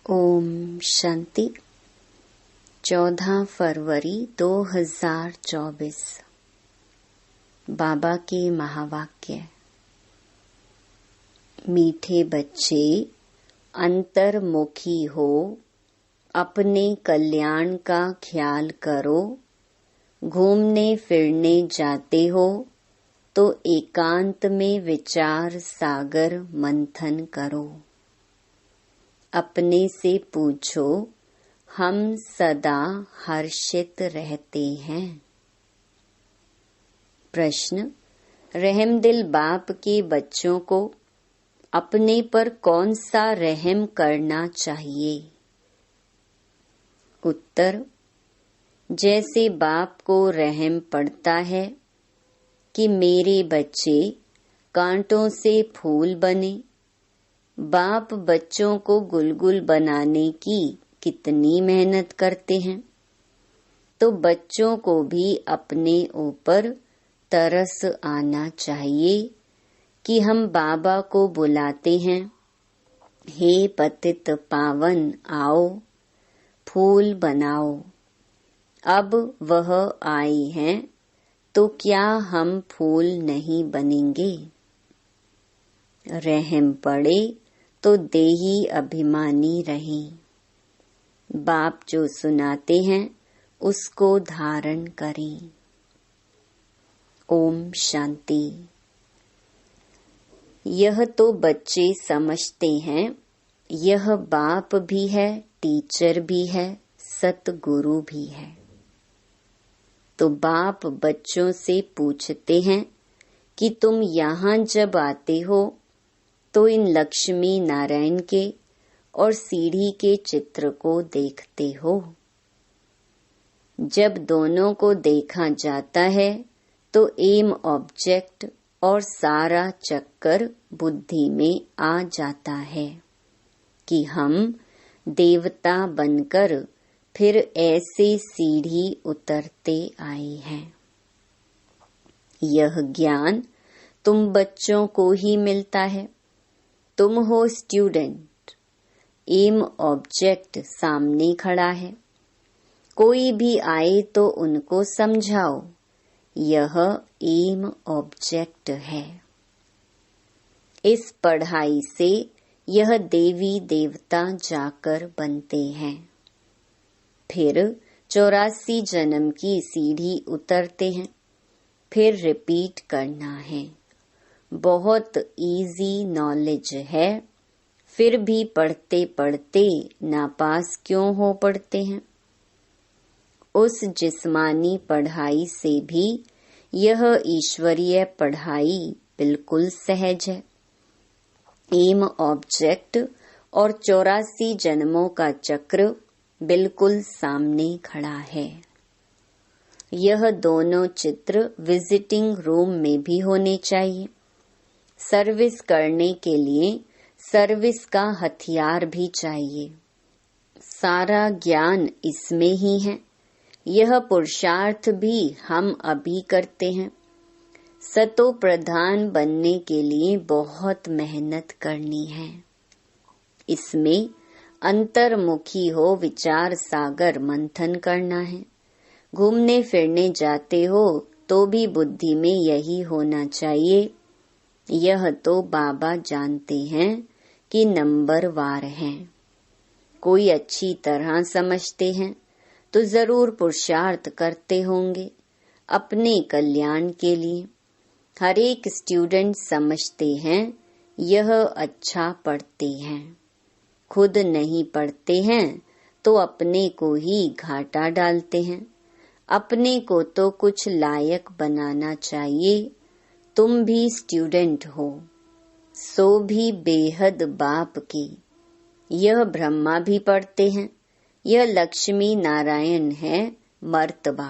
ओम शांति। 14 फरवरी 2024। बाबा के महावाक्य। मीठे बच्चे, अंतर्मुखी हो, अपने कल्याण का ख्याल करो। घूमने फिरने जाते हो तो एकांत में विचार सागर मंथन करो। अपने से पूछो, हम सदा हर्षित रहते हैं। प्रश्न। रहमदिल बाप के बच्चों को अपने पर कौन सा रहम करना चाहिए? उत्तर। जैसे बाप को रहम पड़ता है कि मेरे बच्चे कांटों से फूल बने। बाप बच्चों को गुलगुल बनाने की कितनी मेहनत करते हैं, तो बच्चों को भी अपने ऊपर तरस आना चाहिए कि हम बाबा को बुलाते हैं, हे पतित पावन आओ, फूल बनाओ। अब वह आए हैं तो क्या हम फूल नहीं बनेंगे? रहम पड़े तो देही अभिमानी रहें। बाप जो सुनाते हैं उसको धारण करें। ओम शांति। यह तो बच्चे समझते हैं, यह बाप भी है, टीचर भी है, सतगुरु भी है। तो बाप बच्चों से पूछते हैं कि तुम यहाँ जब आते हो तो इन लक्ष्मी नारायण के और सीढ़ी के चित्र को देखते हो। जब दोनों को देखा जाता है तो एम ऑब्जेक्ट और सारा चक्कर बुद्धि में आ जाता है कि हम देवता बनकर फिर ऐसे सीढ़ी उतरते आए हैं। यह ज्ञान तुम बच्चों को ही मिलता है। तुम हो स्टूडेंट, एम ऑब्जेक्ट सामने खड़ा है। कोई भी आए तो उनको समझाओ, यह एम ऑब्जेक्ट है। इस पढ़ाई से यह देवी देवता जाकर बनते हैं। फिर 84 जन्म की सीढ़ी उतरते हैं। फिर रिपीट करना है। बहुत इजी नॉलेज है, फिर भी पढ़ते पढ़ते नापास क्यों हो पड़ते हैं? उस जिस्मानी पढ़ाई से भी यह ईश्वरीय पढ़ाई बिल्कुल सहज है। एम ऑब्जेक्ट और 84 जन्मों का चक्र बिल्कुल सामने खड़ा है। यह दोनों चित्र विजिटिंग रूम में भी होने चाहिए। सर्विस करने के लिए सर्विस का हथियार भी चाहिए। सारा ज्ञान इसमें ही है। यह पुरुषार्थ भी हम अभी करते हैं। सतो प्रधान बनने के लिए बहुत मेहनत करनी है। इसमें अंतर्मुखी हो विचार सागर मंथन करना है। घूमने फिरने जाते हो तो भी बुद्धि में यही होना चाहिए। यह तो बाबा जानते हैं कि नंबरवार हैं। कोई अच्छी तरह समझते हैं तो जरूर पुरुषार्थ करते होंगे अपने कल्याण के लिए। हर एक स्टूडेंट समझते हैं यह अच्छा पढ़ते हैं। खुद नहीं पढ़ते हैं तो अपने को ही घाटा डालते हैं। अपने को तो कुछ लायक बनाना चाहिए। तुम भी स्टूडेंट हो, सो भी बेहद बाप की। यह ब्रह्मा भी पढ़ते हैं। यह लक्ष्मी नारायण है मर्तबा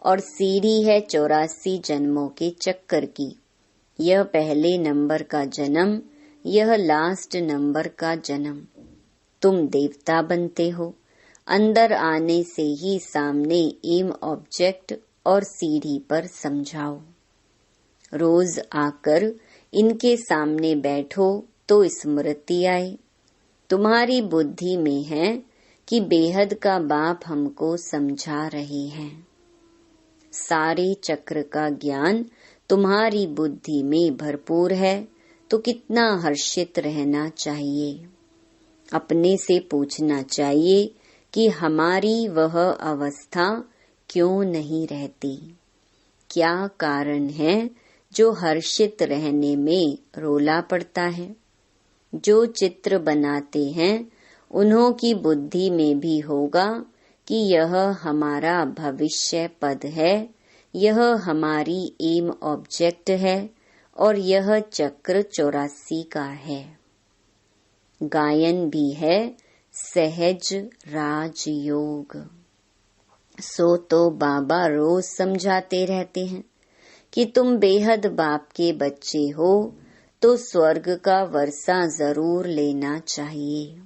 और सीढ़ी है 84 जन्मों के चक्कर की। यह पहले नंबर का जन्म, यह लास्ट नंबर का जन्म। तुम देवता बनते हो। अंदर आने से ही सामने एम ऑब्जेक्ट और सीढ़ी पर समझाओ। रोज आकर इनके सामने बैठो तो स्मृति आए। तुम्हारी बुद्धि में है कि बेहद का बाप हमको समझा रहे हैं। सारे चक्र का ज्ञान तुम्हारी बुद्धि में भरपूर है, तो कितना हर्षित रहना चाहिए। अपने से पूछना चाहिए कि हमारी वह अवस्था क्यों नहीं रहती। क्या कारण है जो हर्षित रहने में रोला पड़ता है। जो चित्र बनाते हैं उन्हों की बुद्धि में भी होगा कि यह हमारा भविष्य पद है, यह हमारी एम ऑब्जेक्ट है और यह चक्र 84 का है। गायन भी है सहज राजयोग। सो तो बाबा रोज समझाते रहते हैं कि तुम बेहद बाप के बच्चे हो तो स्वर्ग का वर्षा जरूर लेना चाहिए।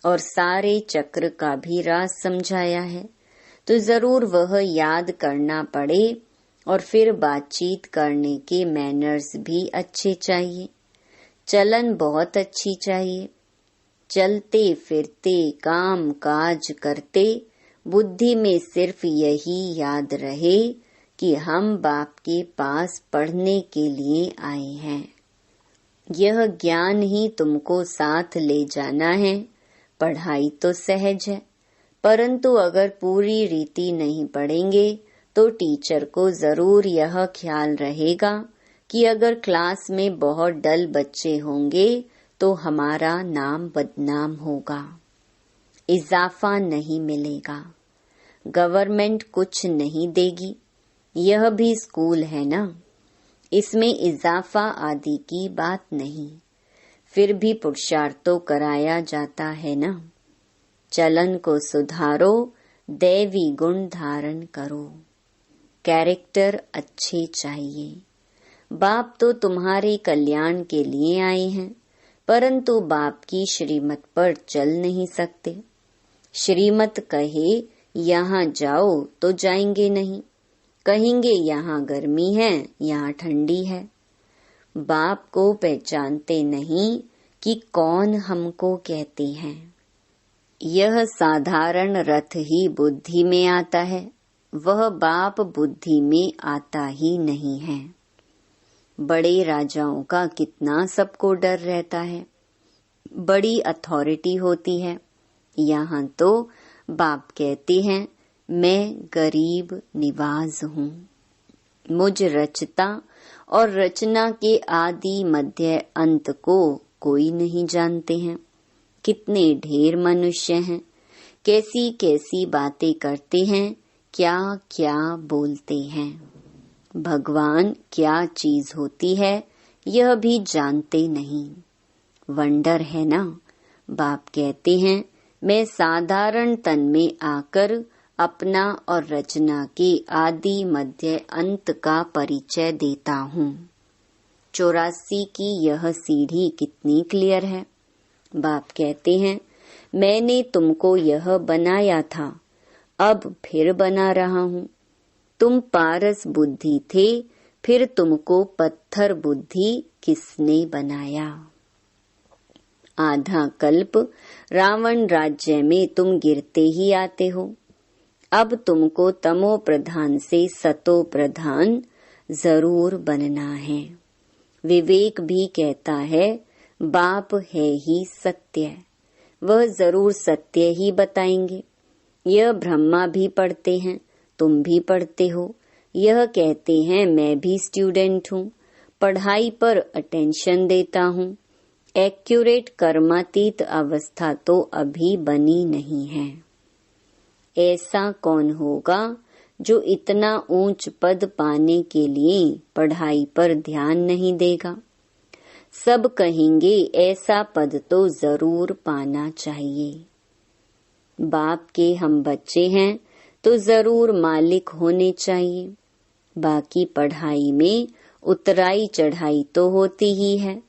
और सारे चक्र का भी राज समझाया है, तो जरूर वह याद करना पड़े। और फिर बातचीत करने के मैनर्स भी अच्छे चाहिए, चलन बहुत अच्छी चाहिए। चलते फिरते काम काज करते बुद्धि में सिर्फ यही याद रहे कि हम बाप के पास पढ़ने के लिए आए हैं। यह ज्ञान ही तुमको साथ ले जाना है। पढ़ाई तो सहज है, परंतु अगर पूरी रीति नहीं पढ़ेंगे तो टीचर को जरूर यह ख्याल रहेगा कि अगर क्लास में बहुत डल बच्चे होंगे तो हमारा नाम बदनाम होगा, इजाफा नहीं मिलेगा, गवर्नमेंट कुछ नहीं देगी। यह भी स्कूल है ना, इसमें इजाफा आदि की बात नहीं, फिर भी पुरुषार्थ तो कराया जाता है ना। चलन को सुधारो, दैवी गुण धारण करो, कैरेक्टर अच्छे चाहिए। बाप तो तुम्हारे कल्याण के लिए आए हैं, परंतु बाप की श्रीमत पर चल नहीं सकते। श्रीमत कहे यहाँ जाओ तो जाएंगे नहीं, कहेंगे यहाँ गर्मी है, यहाँ ठंडी है। बाप को पहचानते नहीं कि कौन हमको कहते हैं। यह साधारण रथ ही बुद्धि में आता है, वह बाप बुद्धि में आता ही नहीं है। बड़े राजाओं का कितना सबको डर रहता है, बड़ी अथॉरिटी होती है। यहाँ तो बाप कहते हैं मैं गरीब निवाज हूँ, मुझ रचता और रचना के आदि मध्य अंत को कोई नहीं जानते हैं। कितने ढेर मनुष्य हैं, कैसी कैसी बातें करते हैं, क्या क्या बोलते हैं। भगवान क्या चीज होती है यह भी जानते नहीं। वंडर है ना। बाप कहते हैं मैं साधारण तन में आकर अपना और रचना के आदि मध्य अंत का परिचय देता हूँ। 84 की यह सीढ़ी कितनी क्लियर है। बाप कहते हैं मैंने तुमको यह बनाया था, अब फिर बना रहा हूँ। तुम पारस बुद्धि थे, फिर तुमको पत्थर बुद्धि किसने बनाया। आधा कल्प रावण राज्य में तुम गिरते ही आते हो, अब तुमको तमो प्रधान से सतो प्रधान जरूर बनना है। विवेक भी कहता है बाप है ही सत्य, वह जरूर सत्य ही बताएंगे। यह ब्रह्मा भी पढ़ते हैं, तुम भी पढ़ते हो। यह कहते हैं मैं भी स्टूडेंट हूँ, पढ़ाई पर अटेंशन देता हूँ। एक्यूरेट कर्मातीत अवस्था तो अभी बनी नहीं है। ऐसा कौन होगा जो इतना ऊंच पद पाने के लिए पढ़ाई पर ध्यान नहीं देगा। सब कहेंगे ऐसा पद तो जरूर पाना चाहिए। बाप के हम बच्चे हैं तो जरूर मालिक होने चाहिए। बाकी पढ़ाई में उतराई चढ़ाई तो होती ही है।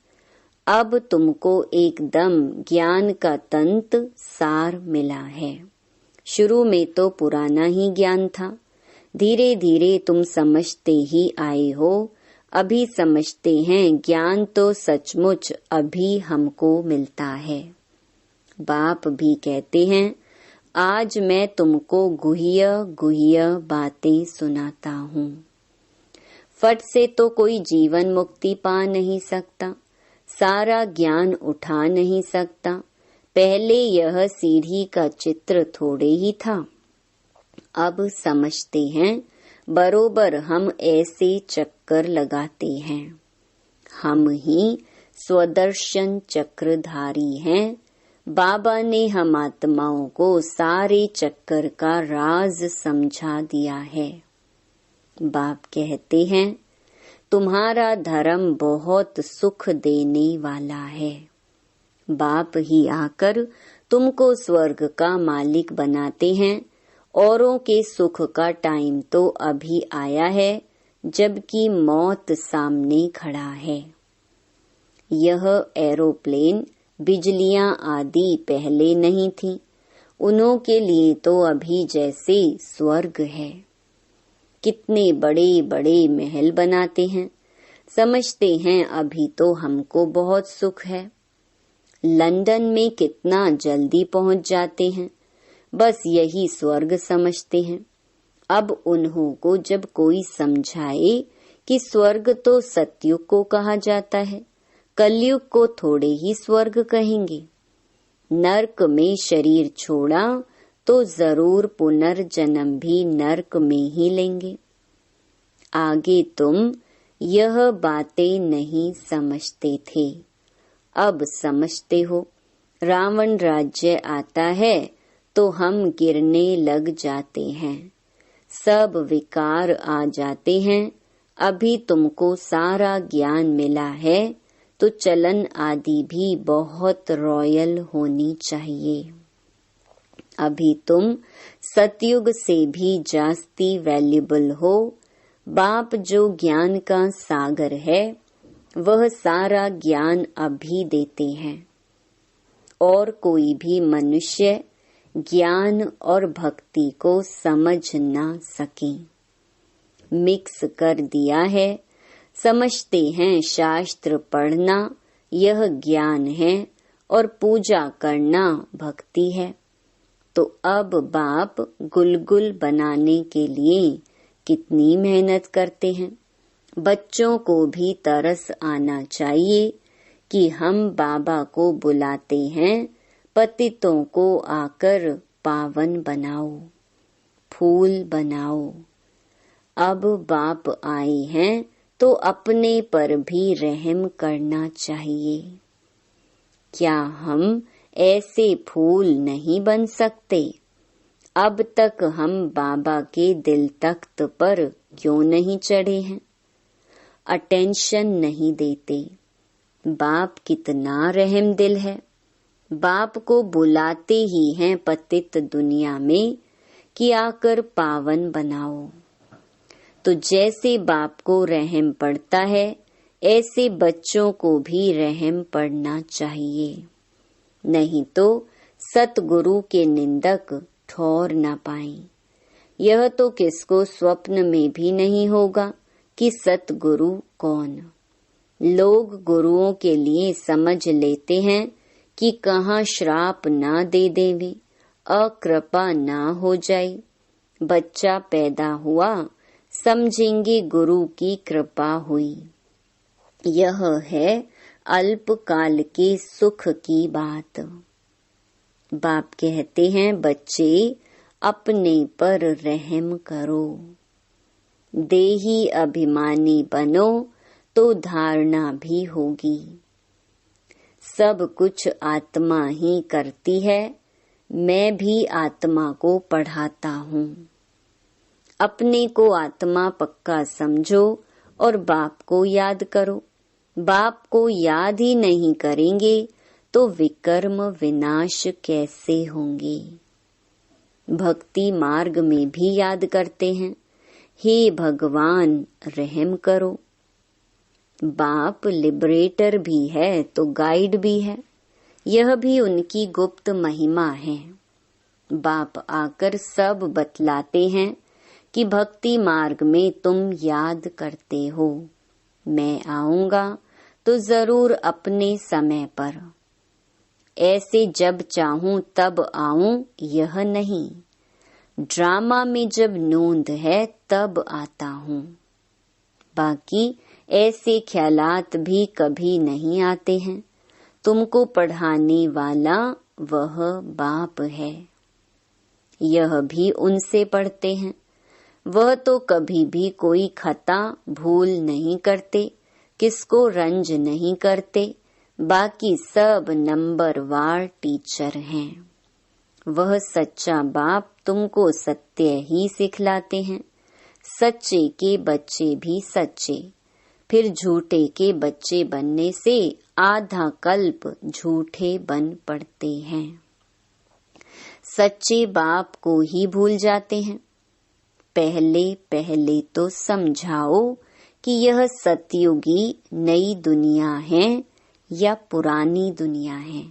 अब तुमको एकदम ज्ञान का तंत सार मिला है। शुरू में तो पुराना ही ज्ञान था, धीरे धीरे तुम समझते ही आए हो। अभी समझते हैं ज्ञान तो सचमुच अभी हमको मिलता है। बाप भी कहते हैं, आज मैं तुमको गुह्य गुह्य बातें सुनाता हूँ। फट से तो कोई जीवन मुक्ति पा नहीं सकता, सारा ज्ञान उठा नहीं सकता। पहले यह सीढ़ी का चित्र थोड़े ही था। अब समझते हैं, बरोबर हम ऐसे चक्कर लगाते हैं। हम ही स्वदर्शन चक्रधारी हैं। बाबा ने हम आत्माओं को सारे चक्कर का राज समझा दिया है। बाप कहते हैं, तुम्हारा धर्म बहुत सुख देने वाला है। बाप ही आकर तुमको स्वर्ग का मालिक बनाते हैं। औरों के सुख का टाइम तो अभी आया है, जबकि मौत सामने खड़ा है। यह एरोप्लेन, बिजलियां आदि पहले नहीं थी। उन्हों के लिए तो अभी जैसे स्वर्ग है। कितने बड़े बड़े महल बनाते हैं, समझते हैं अभी तो हमको बहुत सुख है। लंदन में कितना जल्दी पहुंच जाते हैं, बस यही स्वर्ग समझते हैं। अब उन्हों को जब कोई समझाए कि स्वर्ग तो सतयुग को कहा जाता है, कलयुग को थोड़े ही स्वर्ग कहेंगे। नरक में शरीर छोड़ा तो जरूर पुनर्जन्म भी नरक में ही लेंगे। आगे तुम यह बातें नहीं समझते थे, अब समझते हो। रावण राज्य आता है तो हम गिरने लग जाते हैं, सब विकार आ जाते हैं। अभी तुमको सारा ज्ञान मिला है तो चलन आदि भी बहुत रॉयल होनी चाहिए। अभी तुम सतयुग से भी जास्ती वैल्यूबल हो। बाप जो ज्ञान का सागर है, वह सारा ज्ञान अभी देते हैं। और कोई भी मनुष्य ज्ञान और भक्ति को समझ ना सके। मिक्स कर दिया है। समझते हैं शास्त्र पढ़ना यह ज्ञान है और पूजा करना भक्ति है। तो अब बाप गुलगुल बनाने के लिए कितनी मेहनत करते हैं। बच्चों को भी तरस आना चाहिए कि हम बाबा को बुलाते हैं, पतितों को आकर पावन बनाओ, फूल बनाओ। अब बाप आए हैं तो अपने पर भी रहम करना चाहिए। क्या हम ऐसे फूल नहीं बन सकते? अब तक हम बाबा के दिल तख्त पर क्यों नहीं चढ़े हैं? अटेंशन नहीं देते। बाप कितना रहम दिल है। बाप को बुलाते ही हैं पतित दुनिया में कि आकर पावन बनाओ। तो जैसे बाप को रहम पड़ता है, ऐसे बच्चों को भी रहम पड़ना चाहिए। नहीं तो सतगुरु के निंदक ठौर ना पाए। यह तो किसको स्वप्न में भी नहीं होगा कि सतगुरु कौन। लोग गुरुओं के लिए समझ लेते हैं कि कहाँ श्राप ना दे देवे, अकृपा ना हो जाए। बच्चा पैदा हुआ, समझेंगे गुरु की कृपा हुई। यह है अल्पकाल के सुख की बात। बाप कहते हैं, बच्चे अपने पर रहम करो। देही अभिमानी बनो तो धारणा भी होगी। सब कुछ आत्मा ही करती है। मैं भी आत्मा को पढ़ाता हूँ। अपने को आत्मा पक्का समझो और बाप को याद करो। बाप को याद ही नहीं करेंगे तो विकर्म विनाश कैसे होंगे। भक्ति मार्ग में भी याद करते हैं, हे भगवान रहम करो। बाप लिबरेटर भी है तो गाइड भी है। यह भी उनकी गुप्त महिमा है। बाप आकर सब बतलाते हैं कि भक्ति मार्ग में तुम याद करते हो। मैं आऊंगा तो जरूर अपने समय पर। ऐसे जब चाहूं तब आऊं यह नहीं। ड्रामा में जब नोंद है तब आता हूँ। बाकी ऐसे ख्यालात भी कभी नहीं आते हैं। तुमको पढ़ाने वाला वह बाप है। यह भी उनसे पढ़ते हैं। वह तो कभी भी कोई खता भूल नहीं करते, किसको रंज नहीं करते। बाकी सब नंबरवार टीचर हैं। वह सच्चा बाप तुमको सत्य ही सिखलाते हैं। सच्चे के बच्चे भी सच्चे, फिर झूठे के बच्चे बनने से आधा कल्प झूठे बन पड़ते हैं। सच्चे बाप को ही भूल जाते हैं। पहले पहले तो समझाओ कि यह सतयुगी नई दुनिया है या पुरानी दुनिया है।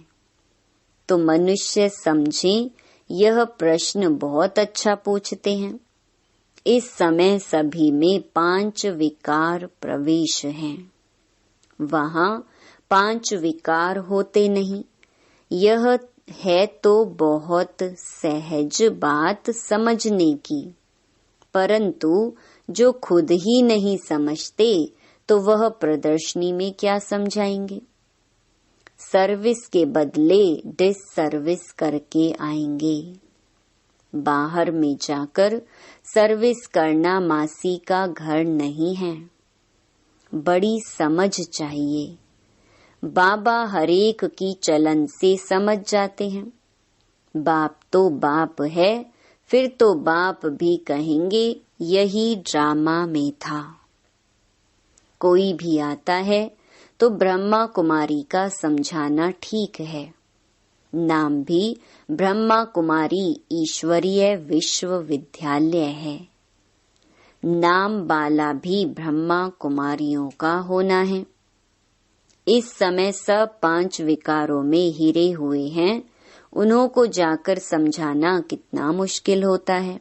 तो मनुष्य समझें, यह प्रश्न बहुत अच्छा पूछते हैं। इस समय सभी में 5 विकार प्रवेश हैं। वहाँ 5 विकार होते नहीं। यह है तो बहुत सहज बात समझने की, परंतु जो खुद ही नहीं समझते तो वह प्रदर्शनी में क्या समझाएंगे। सर्विस के बदले डिससर्विस करके आएंगे। बाहर में जाकर सर्विस करना मासी का घर नहीं है। बड़ी समझ चाहिए। बाबा हरेक की चलन से समझ जाते हैं। बाप तो बाप है, फिर तो बाप भी कहेंगे यही ड्रामा में था। कोई भी आता है तो ब्रह्मा कुमारी का समझाना ठीक है। नाम भी ब्रह्मा कुमारी ईश्वरीय विश्वविद्यालय है। नाम वाला भी ब्रह्मा कुमारियों का होना है। इस समय सब 5 विकारों में हिरे हुए हैं। उन्हों को जाकर समझाना कितना मुश्किल होता है।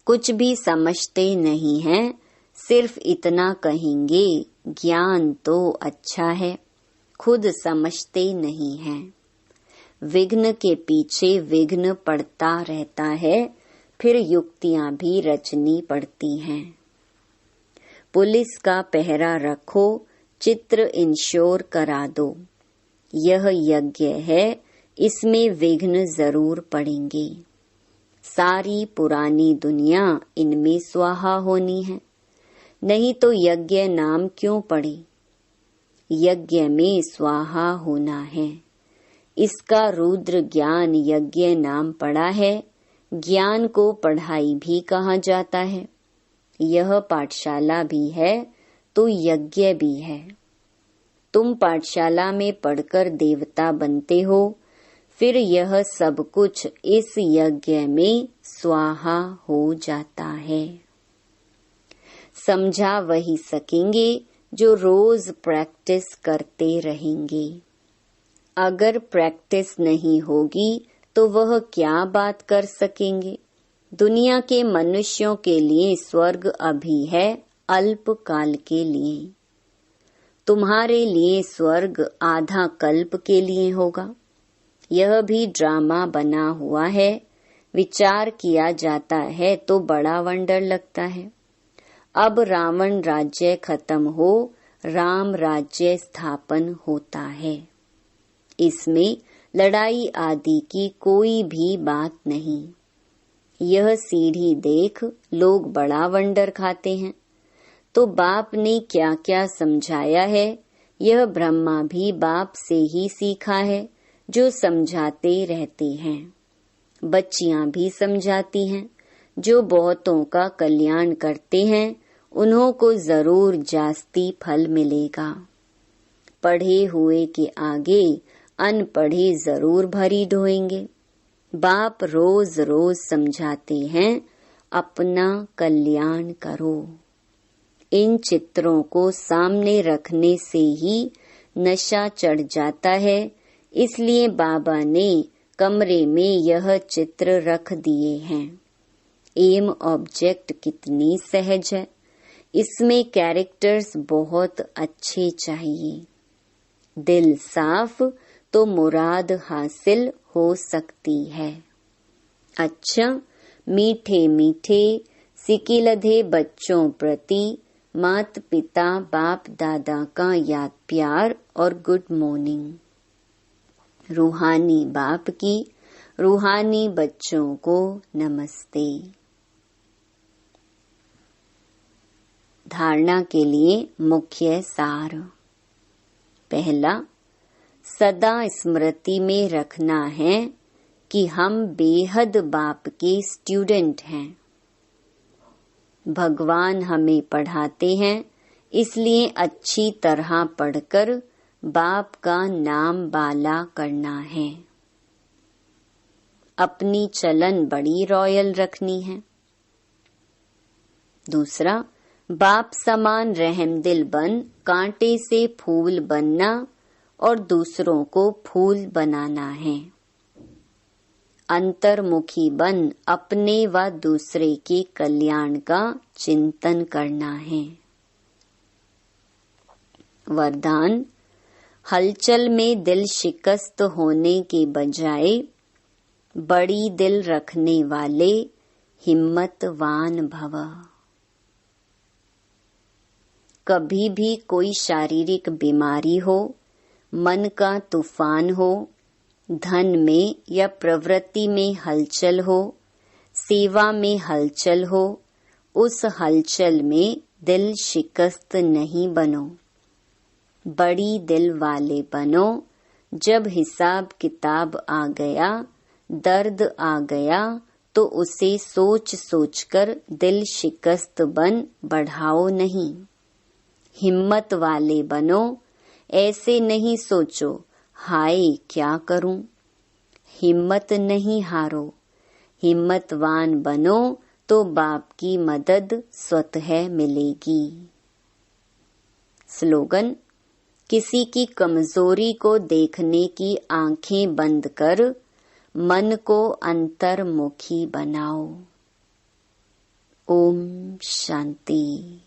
कुछ भी समझते नहीं हैं, सिर्फ इतना कहेंगे ज्ञान तो अच्छा है, खुद समझते नहीं हैं। विघ्न के पीछे विघ्न पड़ता रहता है, फिर युक्तियां भी रचनी पड़ती हैं। पुलिस का पहरा रखो, चित्र इंश्योर करा दो। यह यज्ञ है, इसमें विघ्न जरूर पड़ेंगे। सारी पुरानी दुनिया इनमें स्वाहा होनी है, नहीं तो यज्ञ नाम क्यों पड़े। यज्ञ में स्वाहा होना है। इसका रुद्र ज्ञान यज्ञ नाम पड़ा है। ज्ञान को पढ़ाई भी कहा जाता है। यह पाठशाला भी है तो यज्ञ भी है। तुम पाठशाला में पढ़कर देवता बनते हो, फिर यह सब कुछ इस यज्ञ में स्वाहा हो जाता है। समझा वही सकेंगे जो रोज प्रैक्टिस करते रहेंगे। अगर प्रैक्टिस नहीं होगी तो वह क्या बात कर सकेंगे। दुनिया के मनुष्यों के लिए स्वर्ग अभी है, अल्प काल के लिए। तुम्हारे लिए स्वर्ग आधा कल्प के लिए होगा। यह भी ड्रामा बना हुआ है। विचार किया जाता है तो बड़ा वंडर लगता है। अब रावण राज्य खत्म हो, राम राज्य स्थापन होता है। इसमें लड़ाई आदि की कोई भी बात नहीं। यह सीढ़ी देख लोग बड़ा वंडर खाते हैं। तो बाप ने क्या क्या समझाया है, यह ब्रह्मा भी बाप से ही सीखा है, जो समझाते रहते हैं। बच्चियां भी समझाती हैं। जो बहुतों का कल्याण करते हैं, उन्हों को जरूर जास्ती फल मिलेगा। पढ़े हुए के आगे अनपढ़े जरूर भरी ढोएंगे। बाप रोज रोज समझाते हैं, अपना कल्याण करो। इन चित्रों को सामने रखने से ही नशा चढ़ जाता है। इसलिए बाबा ने कमरे में यह चित्र रख दिए हैं। एम ऑब्जेक्ट कितनी सहज है। इसमें कैरेक्टर्स बहुत अच्छे चाहिए। दिल साफ तो मुराद हासिल हो सकती है। अच्छा, मीठे मीठे सिकिलधे बच्चों प्रति मात पिता बाप दादा का याद प्यार और गुड मॉर्निंग। रूहानी बाप की रूहानी बच्चों को नमस्ते। धारणा के लिए मुख्य सार। पहला, सदा स्मृति में रखना है कि हम बेहद बाप के स्टूडेंट हैं। भगवान हमें पढ़ाते हैं, इसलिए अच्छी तरह पढ़कर बाप का नाम बाला करना है। अपनी चलन बड़ी रॉयल रखनी है। दूसरा, बाप समान रहमदिल बन कांटे से फूल बनना और दूसरों को फूल बनाना है। अंतर्मुखी बन अपने व दूसरे के कल्याण का चिंतन करना है। वरदान, हलचल में दिल शिकस्त होने के बजाय बड़ी दिल रखने वाले हिम्मतवान भव। कभी भी कोई शारीरिक बीमारी हो, मन का तूफान हो, धन में या प्रवृत्ति में हलचल हो, सेवा में हलचल हो, उस हलचल में दिल शिकस्त नहीं बनो। बड़ी दिल वाले बनो। जब हिसाब किताब आ गया, दर्द आ गया, तो उसे सोच सोचकर दिल शिकस्त बन बढ़ाओ नहीं। हिम्मत वाले बनो। ऐसे नहीं सोचो हाय क्या करूं। हिम्मत नहीं हारो। हिम्मतवान बनो तो बाप की मदद स्वतः मिलेगी। स्लोगन, किसी की कमजोरी को देखने की आंखें बंद कर मन को अंतर्मुखी बनाओ। ओम शांति।